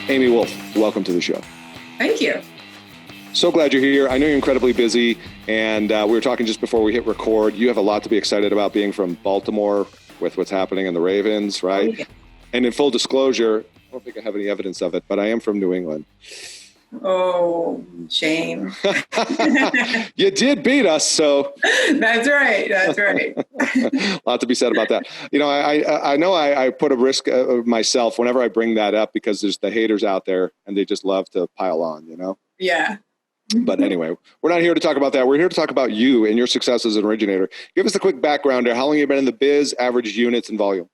Amy Wolff, welcome to the show. Thank you. So glad you're here. I know you're incredibly busy, and we were talking just before we hit record. You have a lot to be excited about being from Baltimore with what's happening in the Ravens, right? Oh, yeah. And in full disclosure, I don't think I have any evidence of it, but I am from New England. Oh, shame. You did beat us, so. That's right. That's right. A lot to be said about that. You know, I know I put a risk of myself whenever I bring that up because there's the haters out there and they just love to pile on, you know? Yeah. But anyway, we're not here to talk about that. We're here to talk about you and your success as an originator. Give us a quick background. How long have you been in the biz, average units and volume?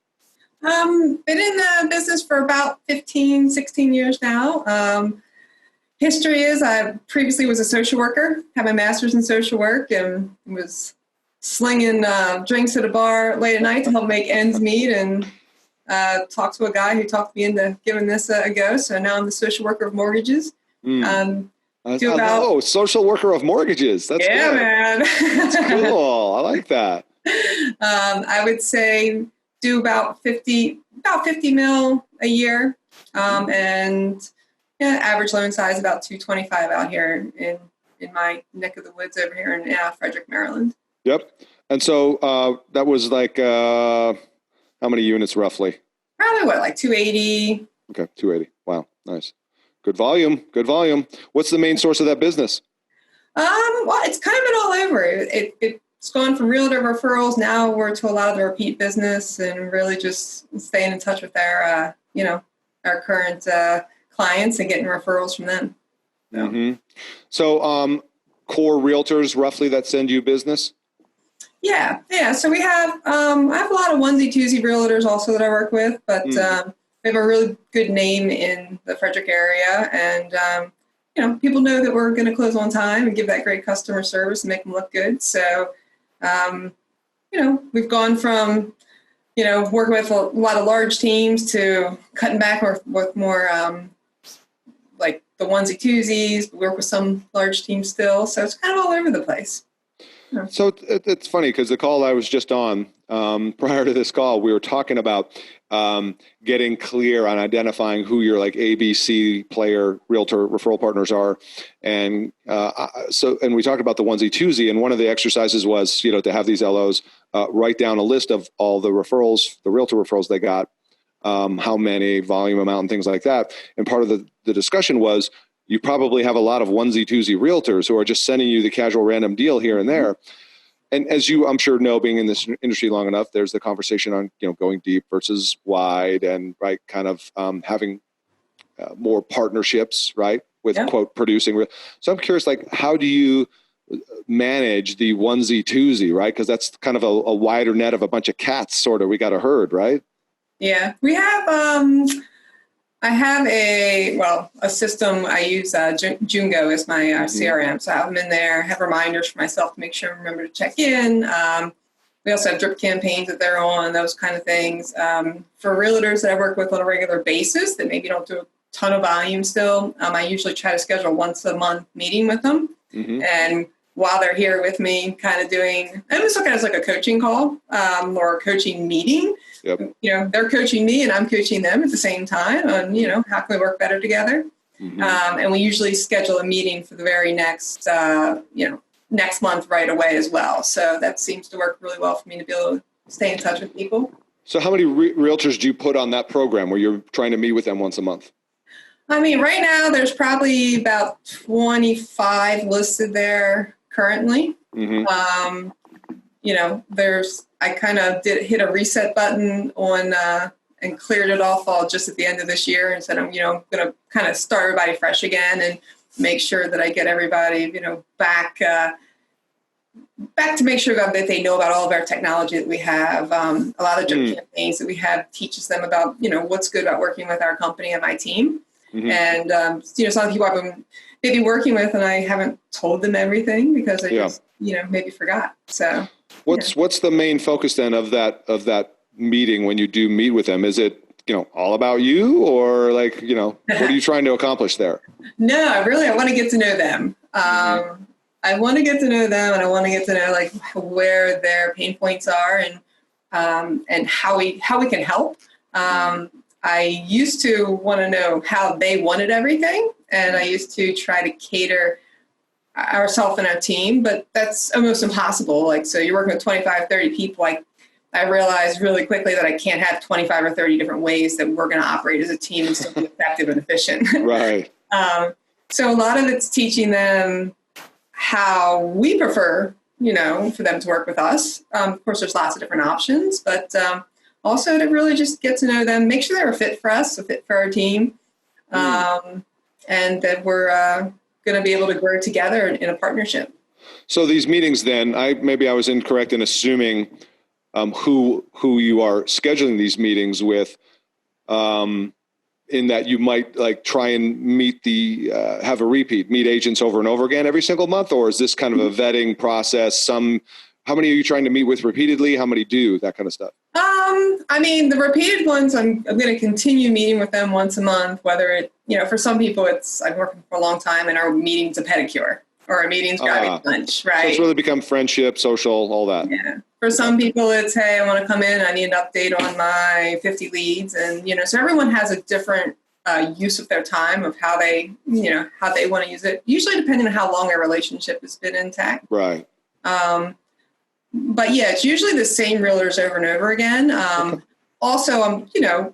Been in the business for about 15, 16 years now. History is I previously was a social worker, had my master's in social work, and was slinging drinks at a bar late at night to help make ends meet, and talked to a guy who talked me into giving this a go. So now I'm the social worker of mortgages. Social worker of mortgages. That's yeah, good. Man. That's cool. I like that. I would say do about 50 mil a year, and average loan size about 225 out here in my neck of the woods over here in Frederick, Maryland. Yep. And so that was like how many units roughly? Probably like 280. Okay, 280. Wow, nice. Good volume. Good volume. What's the main source of that business? Well, it's kind of been all over. It's gone from realtor referrals. Now we're to a lot of the repeat business and really just staying in touch with our current clients and getting referrals from them. So, So core realtors roughly that send you business? Yeah. So we have, I have a lot of onesie twosie realtors also that I work with, but we have a really good name in the Frederick area, and people know that we're going to close on time and give that great customer service and make them look good. So, we've gone from, working with a lot of large teams to cutting back with more like the onesie twosies. We work with some large teams still, so it's kind of all over the place. So it's funny because the call I was just on prior to this call, we were talking about getting clear on identifying who your like ABC player realtor referral partners are. And and we talked about the onesie twosie. And one of the exercises was, to have these LOs write down a list of all the referrals, the realtor referrals they got, how many, volume amount, and things like that. And part of the discussion was, you probably have a lot of onesie twosie realtors who are just sending you the casual random deal here and there. And as you, I'm sure, know, being in this industry long enough, there's the conversation on, going deep versus wide and right, kind of having more partnerships, right, with quote producing. So I'm curious, like, how do you manage the onesie twosie, right? Because that's kind of a wider net of a bunch of cats, sort of. We got a herd, right? Yeah, we have. I have a system. I use Jungo as my CRM. So I have them in there, have reminders for myself to make sure I remember to check in. We also have drip campaigns that they're on, those kind of things. For realtors that I work with on a regular basis that maybe don't do a ton of volume still, I usually try to schedule a once a month meeting with them. And while they're here with me, kind of doing, I just look at it as like a coaching call or a coaching meeting. Yep. They're coaching me and I'm coaching them at the same time on, how can we work better together? And we usually schedule a meeting for the very next, next month right away as well. So that seems to work really well for me to be able to stay in touch with people. So how many realtors do you put on that program where you're trying to meet with them once a month? I mean, right now there's probably about 25 listed there currently. I kind of hit a reset button on and cleared it off all just at the end of this year and said, I'm going to kind of start everybody fresh again and make sure that I get everybody, back to make sure that they know about all of our technology that we have. A lot of drip campaigns that we have teaches them about, what's good about working with our company and my team. And, some people I've been maybe working with and I haven't told them everything because I just, maybe forgot. So what's the main focus then of that meeting when you do meet with them? Is it, all about you or like, what are you trying to accomplish there? No, I want to get to know them. I want to get to know them and I want to get to know like where their pain points are and how we can help. I used to want to know how they wanted everything, and I used to try to cater ourselves and our team, but that's almost impossible. Like, so you're working with 25, 30 people. I realized really quickly that I can't have 25 or 30 different ways that we're going to operate as a team and still be effective and efficient. Right. So a lot of it's teaching them how we prefer, for them to work with us. Of course, there's lots of different options, but also to really just get to know them, make sure they're a fit for us, a fit for our team, and that we're going to be able to grow together in a partnership. So these meetings then, maybe I was incorrect in assuming who you are scheduling these meetings with, in that you might like try and meet meet agents over and over again every single month, or is this kind of a vetting process? How many are you trying to meet with repeatedly? How many do that kind of stuff? The repeated ones, I'm going to continue meeting with them once a month, whether for some people I've worked for a long time and our meeting's a pedicure or our meeting's grabbing lunch, right? So it's really become friendship, social, all that. Yeah. For some people, it's, hey, I want to come in, I need an update on my 50 leads. And, so everyone has a different use of their time, of how they want to use it, usually depending on how long their relationship has been intact. Right. But yeah, it's usually the same realtors over and over again. Also,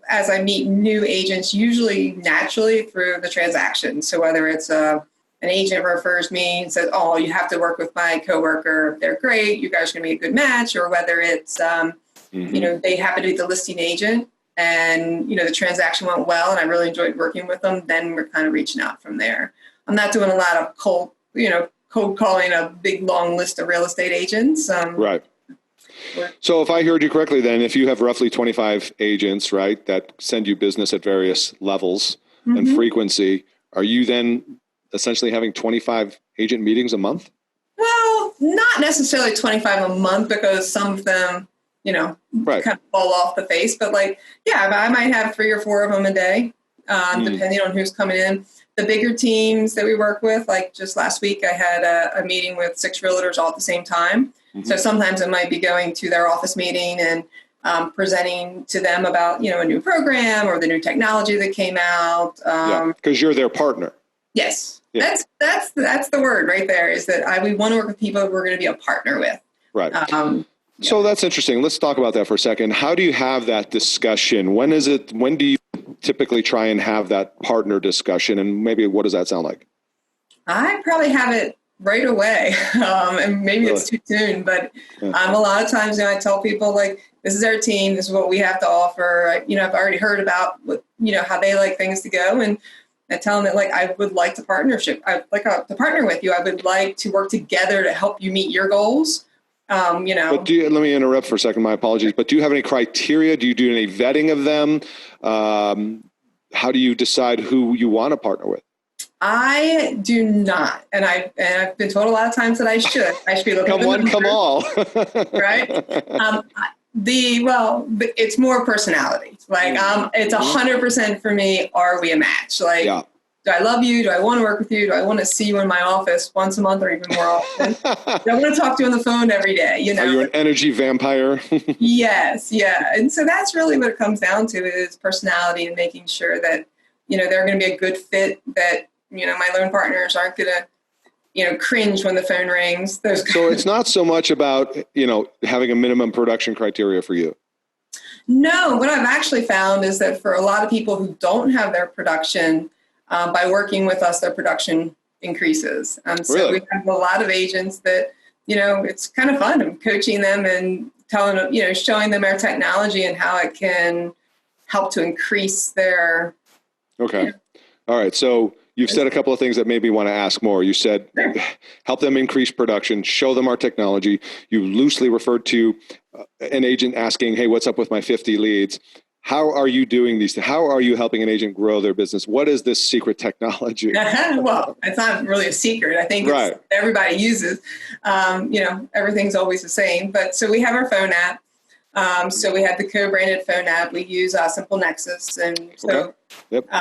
as I meet new agents, usually naturally through the transaction. So whether it's an agent refers me and says, oh, you have to work with my coworker. They're great. You guys are going to be a good match. Or whether it's, they happen to be the listing agent and, the transaction went well and I really enjoyed working with them. Then we're kind of reaching out from there. I'm not doing a lot of cold calling a big, long list of real estate agents. Right. So if I heard you correctly, then if you have roughly 25 agents, right, that send you business at various levels and frequency, are you then essentially having 25 agent meetings a month? Well, not necessarily 25 a month, because some of them, right, kind of fall off the face. But I might have 3 or 4 of them a day, depending on who's coming in. The bigger teams that we work with, like just last week, I had a meeting with 6 realtors all at the same time. So sometimes it might be going to their office meeting and presenting to them about, a new program or the new technology that came out. Because you're their partner. Yes. Yeah. That's the word right there, is that we want to work with people we're going to be a partner with. Right. So that's interesting. Let's talk about that for a second. How do you have that discussion? When do you typically try and have that partner discussion? And maybe what does that sound like? I probably have it right away. And maybe really? It's too soon, but a lot of times, I tell people this is our team. This is what we have to offer. I've already heard about what, how they like things to go. And I tell them that I would like to partner with you. I would like to work together to help you meet your goals. But let me interrupt for a second. My apologies. But do you have any criteria? Do you do any vetting of them? How do you decide who you want to partner with? I do not, and I've been told a lot of times that I should. I should be looking. Come one, come all. Right. It's more personality. It's 100% for me. Are we a match? Do I love you? Do I want to work with you? Do I want to see you in my office once a month or even more often? Do I want to talk to you on the phone every day? Are you an energy vampire? Yes. Yeah. And so that's really what it comes down to, is personality and making sure that, they're going to be a good fit, that, my loan partners aren't going to, cringe when the phone rings. So it's not so much about, having a minimum production criteria for you. No, what I've actually found is that for a lot of people who don't have their production, by working with us, their production increases. So really? We have a lot of agents that, it's kind of fun. I'm coaching them and telling them, showing them our technology and how it can help to increase their. Okay. All right. So you've said a couple of things that made me want to ask more. You said, help them increase production, show them our technology. You loosely referred to an agent asking, hey, what's up with my 50 leads? How are you doing these things? How are you helping an agent grow their business? What is this secret technology? Well, it's not really a secret. I think it's everybody uses. Everything's always the same. But so we have our phone app. So we have the co-branded phone app. We use Simple Nexus. And so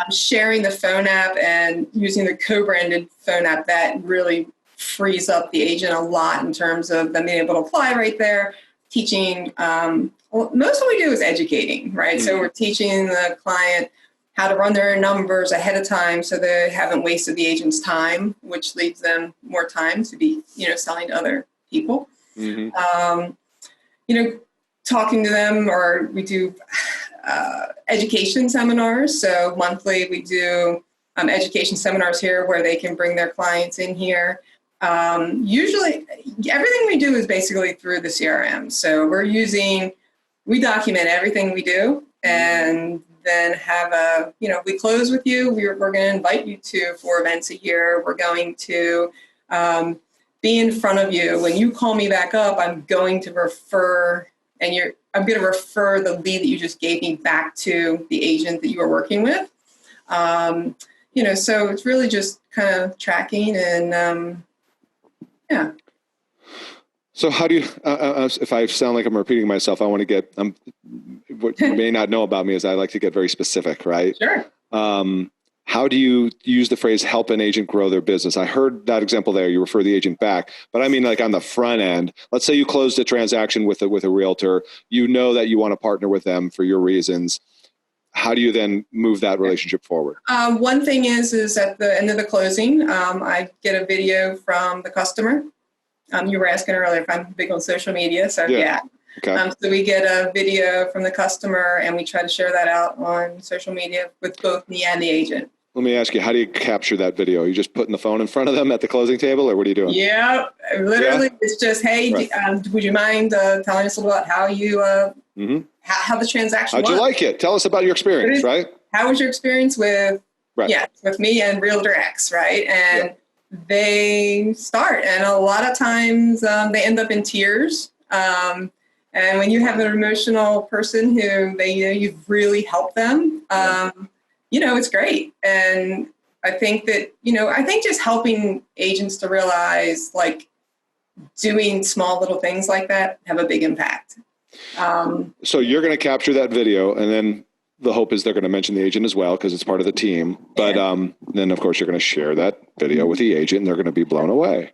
sharing the phone app and using the co-branded phone app, that really frees up the agent a lot in terms of them being able to apply right there, teaching, well, most of what we do is educating, right? So we're teaching the client how to run their numbers ahead of time so they haven't wasted the agent's time, which leaves them more time to be, selling to other people. Talking to them, or we do education seminars. So monthly we do education seminars here where they can bring their clients in here. Usually everything we do is basically through the CRM. So we document everything we do, and then have we close with you. We're going to invite you to 4 events a year. We're going to be in front of you. When you call me back up, I'm going to refer the lead that you just gave me back to the agent that you were working with. So it's really just kind of tracking and, yeah. So how do you, if I sound like I'm repeating myself, I want to get, what you may not know about me is I like to get very specific, right? Sure. How do you use the phrase help an agent grow their business? I heard that example there. You refer the agent back, but I mean like on the front end, let's say you closed a transaction with a realtor, you know that you want to partner with them for your reasons. How do you then move that relationship forward? One thing is at the end of the closing, I get a video from the customer. You were asking earlier if I'm big on social media. So yeah. Okay. So we get a video from the customer and we try to share that out on social media with both me and the agent. Let me ask you, how do you capture that video? Are you just putting the phone in front of them at the closing table, or what are you doing? Yeah, literally, It's just, hey, right. Would you mind telling us a little about how you, how the transaction How'd you like it? Tell us about your experience, right? How was your experience with, with me and Realtor X, right? And they start, and a lot of times they end up in tears. And when you have an emotional person who you've really helped them, it's great. And I think that, I think just helping agents to realize like doing small little things like that have a big impact. So you're going to capture that video, and then the hope is they're going to mention the agent as well because it's part of the team. But then, of course, you're going to share that video with the agent, and they're going to be blown away.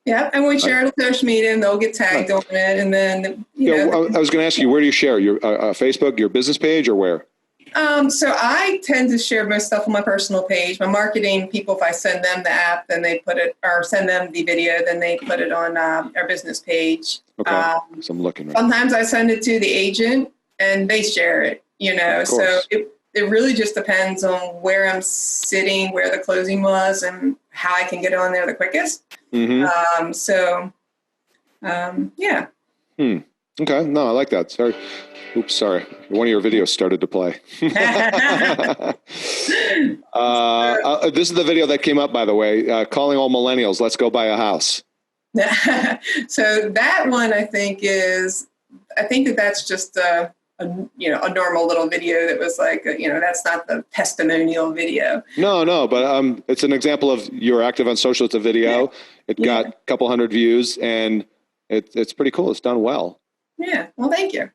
Yeah, and we share it on social media, and they'll get tagged on it, and then I was going to ask you, where do you share your Facebook, your business page, or where? So I tend to share most stuff on my personal page. My marketing people, if I send them the app, then they put it, or send them the video, then they put it on our business page. Okay, so I'm looking. Right. Sometimes I send it to the agent, and they share it. So it really just depends on where I'm sitting, where the closing was, and how I can get on there the quickest. Mm-hmm. Yeah. Okay. No, I like that. Sorry. Oops, sorry. One of your videos started to play. This is the video that came up, by the way, calling all millennials. Let's go buy a house. So that one, I think that's just a normal little video that was like, that's not the testimonial video. No, but it's an example of you're active on social. It's a video. Yeah. It got a couple hundred views, and it's pretty cool. It's done well. Yeah. Well, thank you.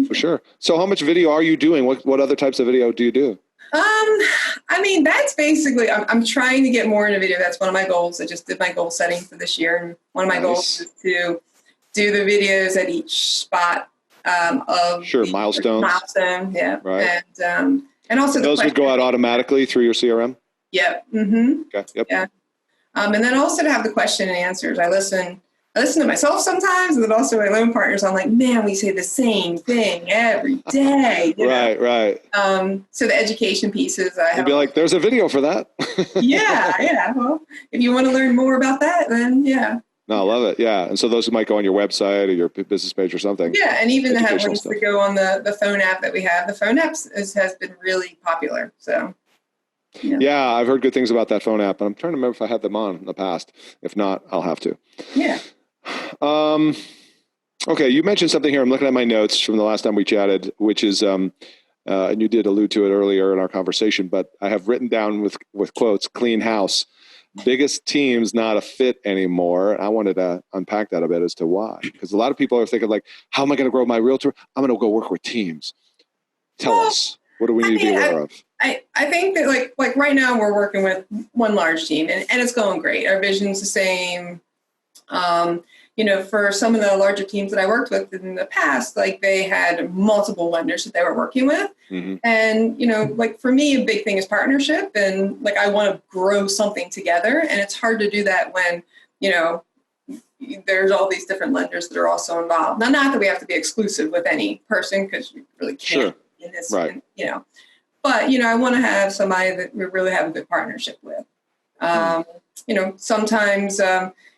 For sure. So how much video are you doing? What other types of video do you do? That's basically, I'm trying to get more into video. That's one of my goals. I just did my goal setting for this year. And one of my goals is to do the videos at each spot of milestones. Yeah. Right. And also those would go out automatically through your CRM? Yep. Mm-hmm. Okay. Yep. Yeah. And then also to have the question and answers. I listen to myself sometimes, and then also my loan partners. I'm like, man, we say the same thing every day. Right. So the education pieces, You'd be like, there's a video for that. Yeah. Well, if you want to learn more about that, then yeah. No, I love it. Yeah. And so those might go on your website or your business page or something. Yeah. And even to have links to go on the phone app that we have. The phone app has been really popular. So. Yeah, I've heard good things about that phone app, and I'm trying to remember if I had them on in the past. If not, I'll have to. Yeah. Okay, you mentioned something here. I'm looking at my notes from the last time we chatted, which is, and you did allude to it earlier in our conversation, but I have written down with quotes, clean house. Biggest teams not a fit anymore. I wanted to unpack that a bit as to why. Because a lot of people are thinking like, how am I going to grow my realtor? I'm going to go work with teams. Tell us, what do we need to be aware of? I think that like right now we're working with one large team and it's going great. Our vision's the same. for some of the larger teams that I worked with in the past, like they had multiple lenders that they were working with. Mm-hmm. And, like for me, a big thing is partnership. And like, I want to grow something together. And it's hard to do that when, there's all these different lenders that are also involved. Now, not that we have to be exclusive with any person, because you really can't in this, right. But, I want to have somebody that we really have a good partnership with. Sometimes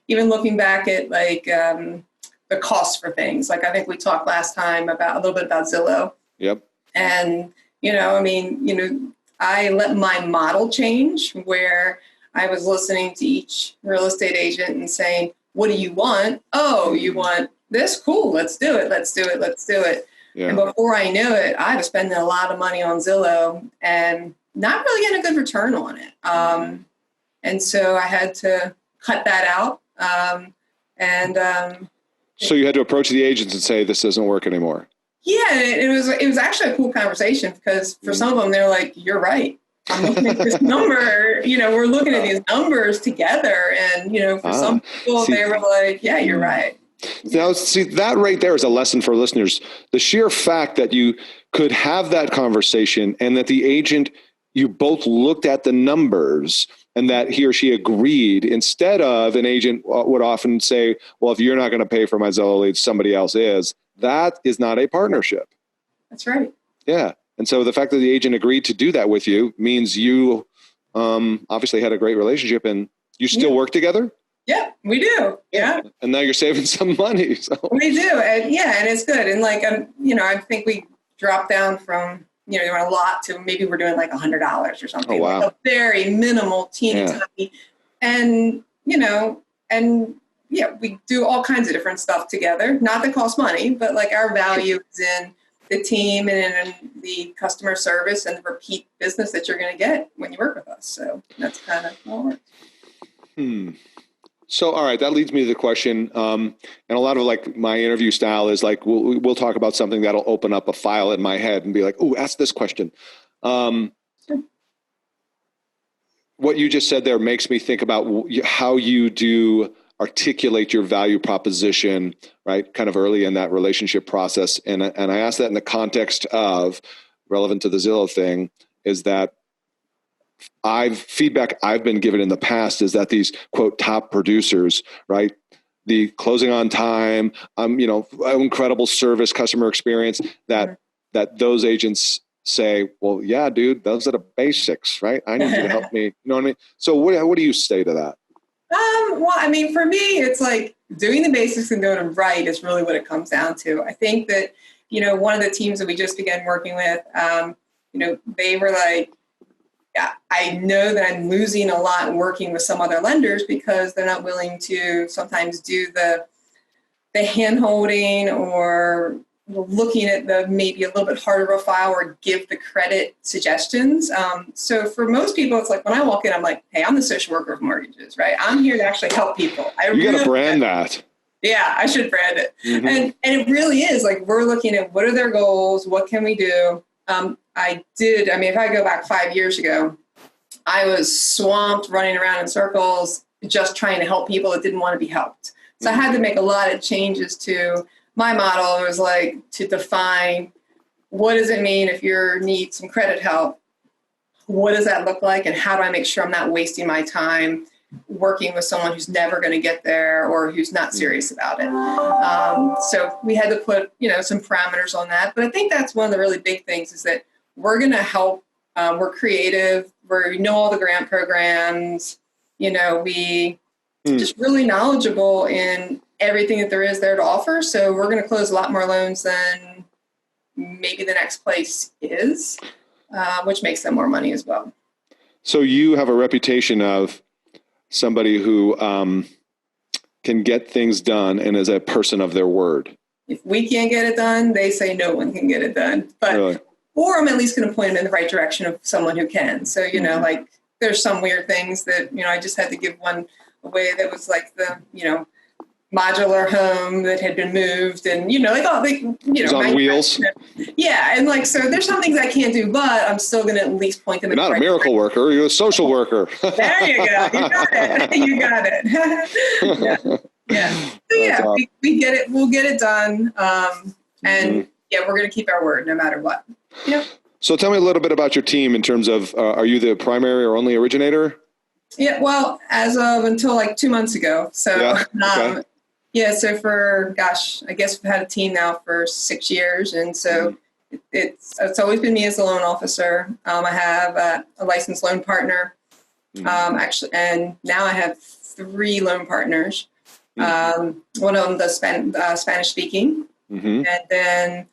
even looking back at like the cost for things, like I think we talked last time about a little bit about Zillow. Yep. And, I let my model change where I was listening to each real estate agent and saying, what do you want? Oh, you want this? Cool. Let's do it. Let's do it. Let's do it. Yeah. And before I knew it, I was spending a lot of money on Zillow and not really getting a good return on it. And so I had to cut that out. So you had to approach the agents and say, this doesn't work anymore. Yeah, it was actually a cool conversation, because for some of them, they're like, you're right. I'm looking at this number, we're looking at these numbers together. And, for some people, they were like, yeah, you're right. Now, see, that right there is a lesson for listeners. The sheer fact that you could have that conversation and that the agent, you both looked at the numbers and that he or she agreed, instead of an agent would often say, well, if you're not going to pay for my Zillow leads, somebody else is. That is not a partnership. That's right. Yeah. And so the fact that the agent agreed to do that with you means you obviously had a great relationship, and you still work together? Yeah, we do. Yeah. And now you're saving some money. So. We do. And and it's good. And like, I think we dropped down from, a lot to maybe we're doing like $100 or something. Oh, wow. Like a very minimal, teeny tiny. And, we do all kinds of different stuff together. Not that costs money, but like our value is in the team and in the customer service and the repeat business that you're going to get when you work with us. So that's kind of how it works. So, all right, that leads me to the question. And a lot of like my interview style is like, we'll talk about something that'll open up a file in my head and be like, oh, ask this question. Sure. What you just said there makes me think about how you do articulate your value proposition, right? Kind of early in that relationship process. And I ask that in the context of, relevant to the Zillow thing, is that feedback I've been given in the past is that these quote top producers, right? The closing on time, incredible service, customer experience, that those agents say, well, yeah, dude, those are the basics, right? I need you to help me. You know what I mean? So what do you say to that? Well, I mean, for me, it's like doing the basics and doing them right is really what it comes down to. I think that, one of the teams that we just began working with, they were like, yeah, I know that I'm losing a lot working with some other lenders because they're not willing to sometimes do the hand-holding or looking at the maybe a little bit harder of a file or give the credit suggestions. So for most people, it's like when I walk in, I'm like, hey, I'm the social worker of mortgages, right? I'm here to actually help people. You got to brand that. Yeah, I should brand it. Mm-hmm. And it really is like, we're looking at what are their goals? What can we do? If I go back 5 years ago, I was swamped running around in circles, just trying to help people that didn't want to be helped. So I had to make a lot of changes to my model. It was like to define, what does it mean if you need some credit help? What does that look like? And how do I make sure I'm not wasting my time working with someone who's never going to get there or who's not serious about it? So we had to put, some parameters on that. But I think that's one of the really big things is that we're going to help. We're creative. We know all the grant programs. We just really knowledgeable in everything that there is there to offer. So we're going to close a lot more loans than maybe the next place is, which makes them more money as well. So you have a reputation of somebody who can get things done and is a person of their word. If we can't get it done, they say no one can get it done. But really? Or I'm at least going to point them in the right direction of someone who can. So, like there's some weird things that, I just had to give one away that was like the, modular home that had been moved and, it's on wheels. Yeah. And like, so there's some things I can't do, but I'm still going to at least point them in the right direction. You're not a miracle worker. You're a social worker. There you go. You got it. You got it. Yeah. So yeah, we get it. We'll get it done. And yeah, we're going to keep our word no matter what. Yeah. So tell me a little bit about your team in terms of, are you the primary or only originator? Yeah. Well, as of until like 2 months ago. So, so for, gosh, I guess we've had a team now for 6 years. And so it's always been me as a loan officer. I have a licensed loan partner, actually, and now I have 3 loan partners. One of them does Spanish speaking. And then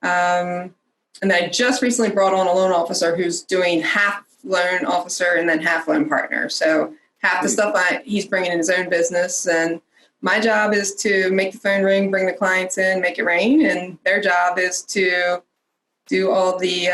I just recently brought on a loan officer who's doing half loan officer and then half loan partner. So half the stuff he's bringing in his own business, and my job is to make the phone ring, bring the clients in, make it rain, and their job is to do all the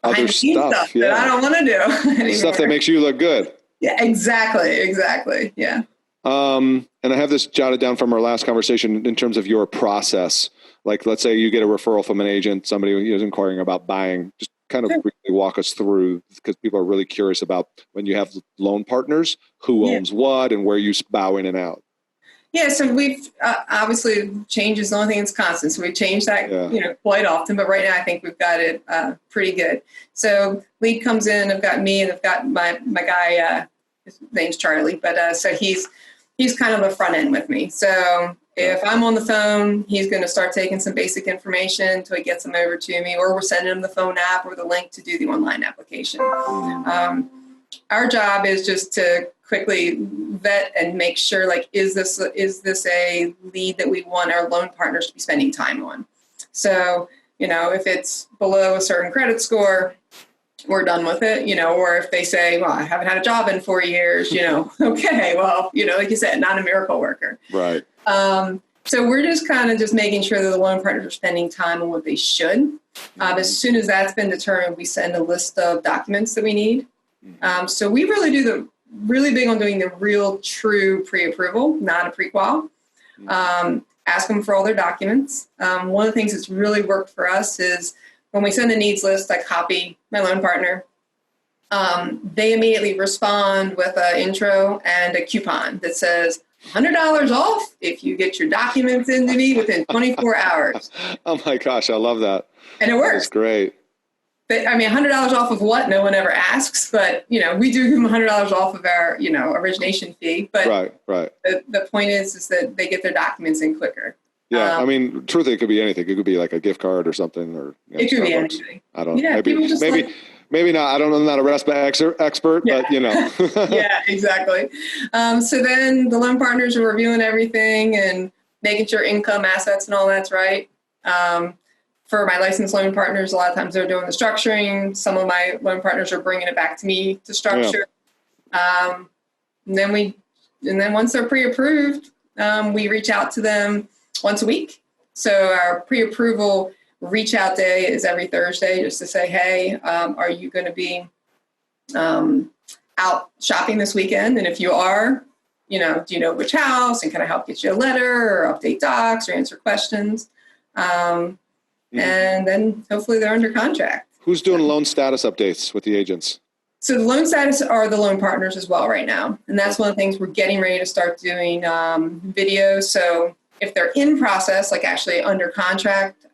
other stuff that I don't want to do anymore. Stuff that makes you look good. Yeah, exactly. Yeah. And I have this jotted down from our last conversation in terms of your process. Like, let's say you get a referral from an agent, somebody who is inquiring about buying. Just kind of briefly walk us through, because people are really curious about when you have loan partners, who owns what and where you bow in and out. Yeah, so we've obviously change is the only thing that's constant. So we've changed that quite often, but right now I think we've got it pretty good. So lead comes in, I've got me, and I've got my guy. His name's Charlie, but so he's kind of the front end with me. So if I'm on the phone, he's going to start taking some basic information until he gets them over to me, or we're sending him the phone app or the link to do the online application. Our job is just to quickly vet and make sure, like, is this a lead that we want our loan partners to be spending time on? So, if it's below a certain credit score, we're done with it, or if they say, well, I haven't had a job in 4 years, okay, well, like you said, not a miracle worker. Right. So we're just kind of just making sure that the loan partners are spending time on what they should. As soon as that's been determined, we send a list of documents that we need. So we really big on doing the real true pre-approval, not a pre-qual. Ask them for all their documents. One of the things that's really worked for us is when we send a needs list, I copy my loan partner. They immediately respond with an intro and a coupon that says $100 off if you get your documents into me within 24 hours. Oh my gosh, I love that. And it works. That's great. But, I mean, $100 off of what? No one ever asks, but, we do give them $100 off of our, origination fee. But right. The point is that they get their documents in quicker. Yeah, I mean, truthfully, it could be anything. It could be like a gift card or something, or it could be anything. I don't know. Maybe not. I don't know. I'm not a RESPA expert, but Yeah, exactly. So then the loan partners are reviewing everything and making sure income, assets, and all that's right. For my licensed loan partners, a lot of times they're doing the structuring. Some of my loan partners are bringing it back to me to structure. And then once they're pre-approved, we reach out to them once a week. So our pre-approval reach out day is every Thursday, just to say, hey, are you going to be out shopping this weekend? And if you are, do you know which house, and can I help get you a letter or update docs or answer questions? And then hopefully they're under contract. Who's doing loan status updates with the agents? So the loan status are the loan partners as well right now. And that's one of the things we're getting ready to start doing videos. So if they're in process, like actually under contract,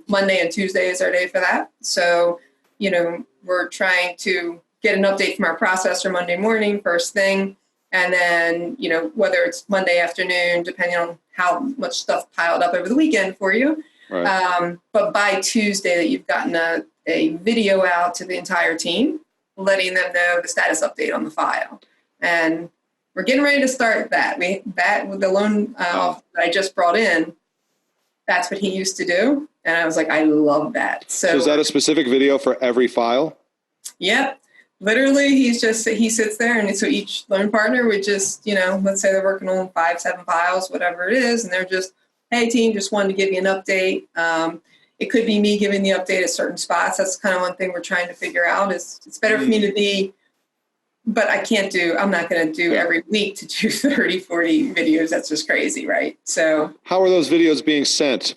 Monday and Tuesday is our day for that. So, we're trying to get an update from our processor Monday morning, first thing. And then, whether it's Monday afternoon, depending on how much stuff piled up over the weekend for you. Right. But by Tuesday that you've gotten a video out to the entire team, letting them know the status update on the file. And we're getting ready to start that. With the loan officer that I just brought in, that's what he used to do. And I was like, I love that. So is that a specific video for every file? Yep. Literally, he sits there, and so each loan partner would just, let's say they're working on 5-7 files, whatever it is, and they're just, hey, team, just wanted to give you an update. It could be me giving the update at certain spots. That's kind of one thing we're trying to figure out is it's better for me to be, but I'm not going to do every week to do 30, 40 videos. That's just crazy, right? So how are those videos being sent?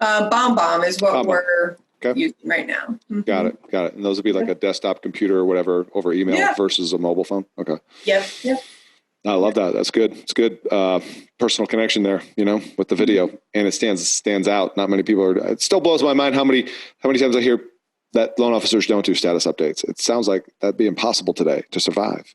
BombBomb is what we're using right now. Mm-hmm. Got it. And those would be like a desktop computer or whatever over email versus a mobile phone. Okay. Yep. I love that. That's good. It's good. Personal connection there, with the video, and it stands out. Not many people are. It still blows my mind how many times I hear that loan officers don't do status updates. It sounds like that'd be impossible today to survive.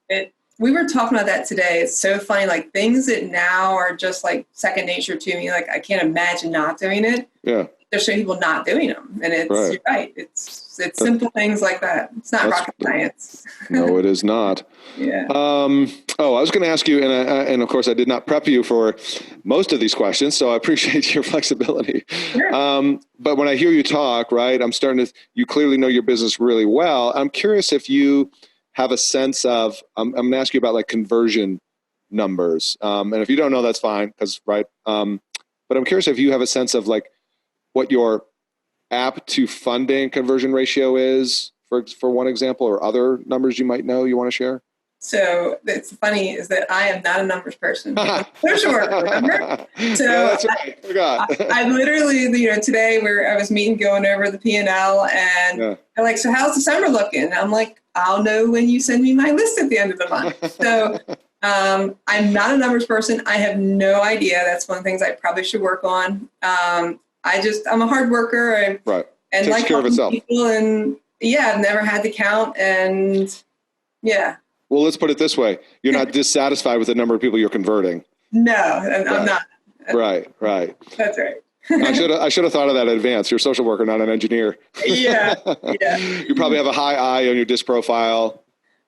We were talking about that today. It's so funny, like things that now are just like second nature to me. Like I can't imagine not doing it. Yeah. There's so people not doing them. And it's, right. You're right. It's simple things like that. It's not rocket science. No, it is not. Yeah. I was going to ask you, and of course I did not prep you for most of these questions, so I appreciate your flexibility. Sure. But when I hear you talk, right, you clearly know your business really well. I'm curious if you have a sense of, I'm going to ask you about like conversion numbers. And if you don't know, that's fine. Because, right. But I'm curious if you have a sense of like what your app to funding conversion ratio is for one example, or other numbers you might know you want to share. So it's funny is that I am not a numbers person. I'm a social worker, remember? So yeah, that's right. I forgot. I literally, today I was meeting, going over the P&L, and they're like, so how's December looking? And I'm like, I'll know when you send me my list at the end of the month. So I'm not a numbers person. I have no idea. That's one of the things I probably should work on. I'm a hard worker. Right. And takes like care of itself. People, and I've never had to count, and yeah. Well, let's put it this way. You're not dissatisfied with the number of people you're converting. No, I'm not. Right. That's right. I should have thought of that in advance. You're a social worker, not an engineer. Yeah. You probably have a high I on your DISC profile,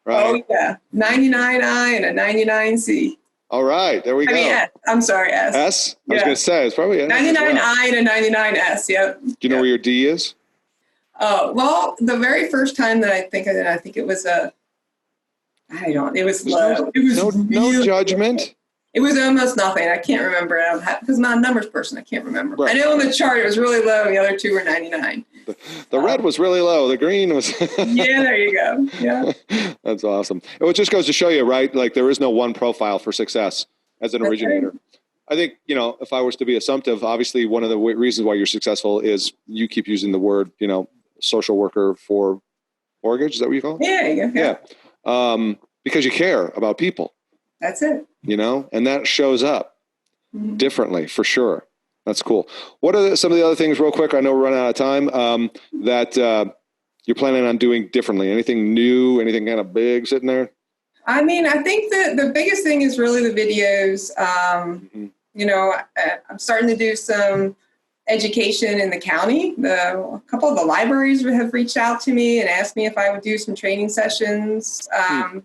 right? Oh, yeah. 99I and a 99C. All right. There we go. S. I'm sorry, S. S? I was going to say, it's probably S. 99I and a 99S, yep. Do you know where your D is? Oh, well, the very first time that I think it was it was low. It was no judgment. It was almost nothing. I can't remember because I'm not a numbers person. I can't remember. Right. I know on the chart it was really low, and the other two were 99. The red was really low. The green was. Yeah, there you go. Yeah. That's awesome. It just goes to show you, right? Like there is no one profile for success as an originator. Right. I think, if I was to be assumptive, obviously one of the reasons why you're successful is you keep using the word, social worker for mortgage. Is that what you call it? Yeah. Because you care about people. That's it. And that shows up differently for sure. That's cool. What are some of the other things real quick? I know we're running out of time that you're planning on doing differently. Anything new, anything kind of big sitting there? I mean, I think that the biggest thing is really the videos. I'm starting to do some education in the county. A couple of the libraries have reached out to me and asked me if I would do some training sessions. So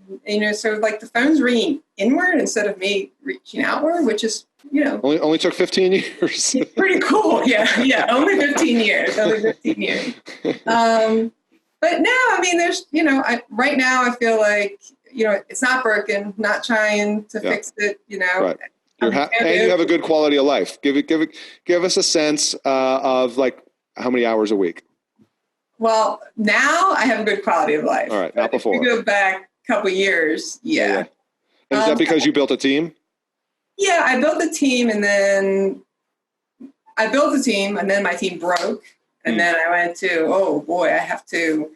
like the phone's ringing inward instead of me reaching outward, which is, only took 15 years. Pretty cool. Yeah. Only 15 years. But no, I mean, there's, right now I feel like, it's not broken, not trying to fix it, Right. And you have a good quality of life. Give us a sense of like how many hours a week. Well, now I have a good quality of life. All right, not before. If we go back a couple of years, yeah. And is that because you built a team? Yeah, I built a team, and then my team broke, and then I went to, oh boy, I have to.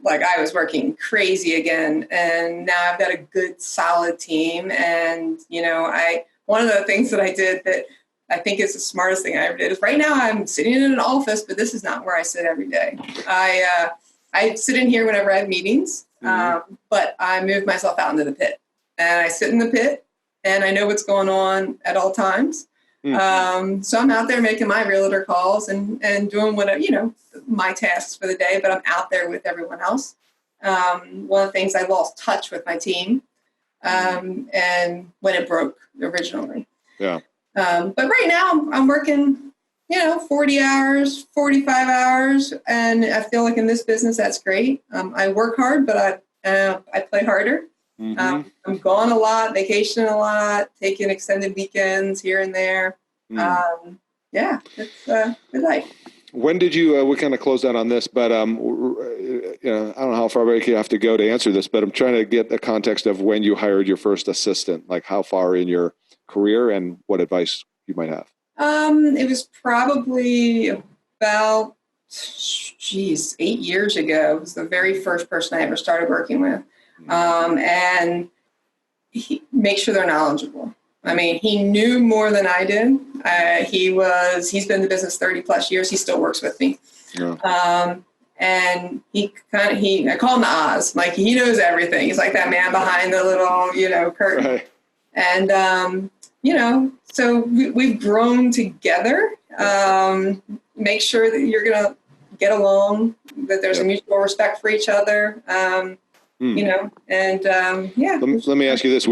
Like I was working crazy again, and now I've got a good, solid team. And one of the things that I did that I think is the smartest thing I ever did is right now I'm sitting in an office, but this is not where I sit every day. I sit in here whenever I have meetings, but I move myself out into the pit, and I sit in the pit, and I know what's going on at all times. So I'm out there making my realtor calls and doing whatever, my tasks for the day, but I'm out there with everyone else. One of the things, I lost touch with my team, and when it broke originally. Yeah. But right now I'm working, 40 hours, 45 hours. And I feel like in this business, that's great. I work hard, but I play harder. I'm gone a lot, vacationing a lot, taking extended weekends here and there. It's good life. When did you, we kind of closed out on this, but, I don't know how far back you have to go to answer this, but I'm trying to get the context of when you hired your first assistant, like how far in your career and what advice you might have. It was probably about, 8 years ago. It was the very first person I ever started working with. And make sure they're knowledgeable. I mean, he knew more than I did. He's been in the business 30 plus years. He still works with me. Yeah. And I call him the Oz. Like, he knows everything. He's like that man behind the little, curtain. Right. And, so we've grown together. Make sure that you're going to get along, that there's a mutual respect for each other, and, yeah. Let me ask you this.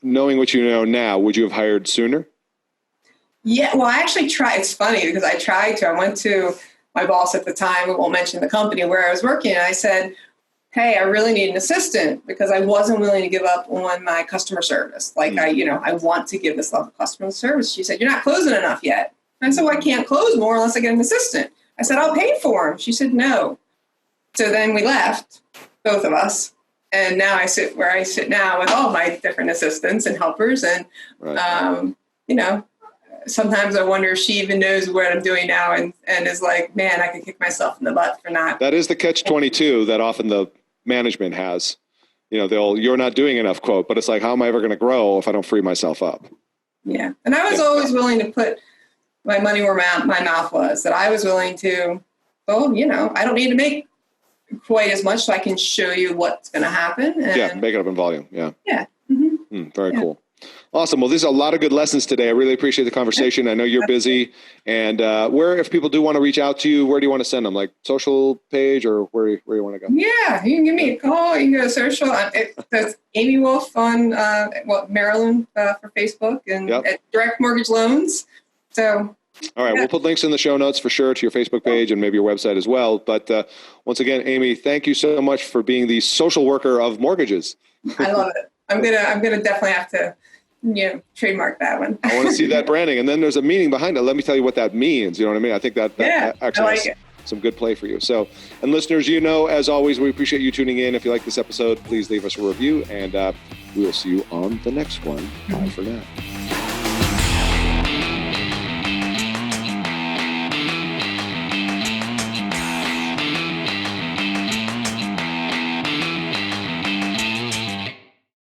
Knowing what you know now, would you have hired sooner? Yeah, well, I actually tried. It's funny because I tried to. I went to my boss at the time, we won't mention the company where I was working, and I said, hey, I really need an assistant because I wasn't willing to give up on my customer service. Like, I want to give this level of customer service. She said, you're not closing enough yet. And so I can't close more unless I get an assistant. I said, I'll pay for him. She said, no. So then we left, both of us. And now I sit where I sit now with all my different assistants and helpers. And, sometimes I wonder if she even knows what I'm doing now and is like, man, I could kick myself in the butt for not. That is the catch-22 that often the management has. You're not doing enough quote, but it's like, how am I ever going to grow if I don't free myself up? Yeah. And I was always willing to put my money where my mouth was, that I was willing to, I don't need to make quite as much so I can show you what's going to happen. And make it up in volume. Yeah. Yeah. Mm-hmm. Very cool. Awesome. Well, these are a lot of good lessons today. I really appreciate the conversation. I know you're busy. And if people do want to reach out to you, where do you want to send them? Like social page or where you want to go? Yeah, you can give me a call. You can go to social. That's Amy Wolff on Maryland for Facebook and at Direct Mortgage Loans. So. All right. We'll put links in the show notes for sure to your Facebook page and maybe your website as well. But once again, Amy, thank you so much for being the social worker of mortgages. I love it. I'm gonna definitely have to, trademark that one. I want to see that branding, and then there's a meaning behind it. Let me tell you what that means. You know what I mean? I think that actually I like it. Some good play for you. So, and listeners, as always, we appreciate you tuning in. If you like this episode, please leave us a review, and we will see you on the next one. Bye for now.